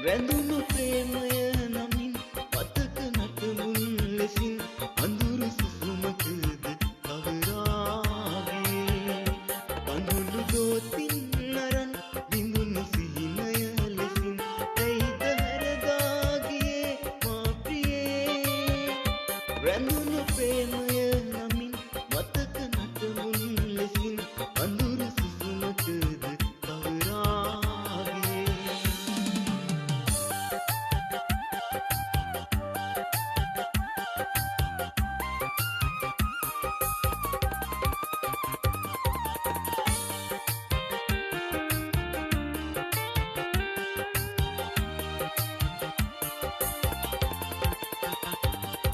රැඳුණු ප්‍රේමය නමින් මතක නටමුන් ලෙසින් අඳුරු සුසුමකද කවරාගේ කඳුළු දෝතින් නරන් බිඳුණු සිහිනය ලෙසින් ඇයිද හැරදාගියේ මා ප්‍රියේ රැඳුණු ප්‍රේමය නමින් මතක නටමුන් ලෙසින් අඳුරු සුසුමකද කවරාගේ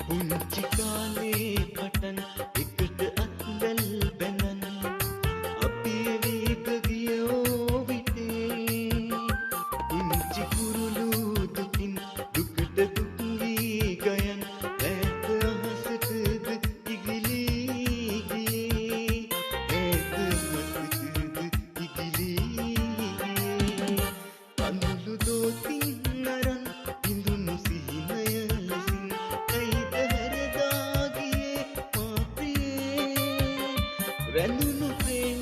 පුංචි කාලේ පටන් එකට අත්වැල් බැනන් අපි එවීක ගියෝ විටේ පුංචි කුරුළු දුකින් දුකට දුක් වී ගයන් ඈත අහසටද ඉගිලී ගියේ ඈත අහසටද ඉගිලී ගියේ කඳුළු දෝතින් නරන් බිඳුණු සිහිනය ලෙසින් ඇයිද හැරදාගියේ මා ප්‍රියේ රැඳුණු ප්‍රේමය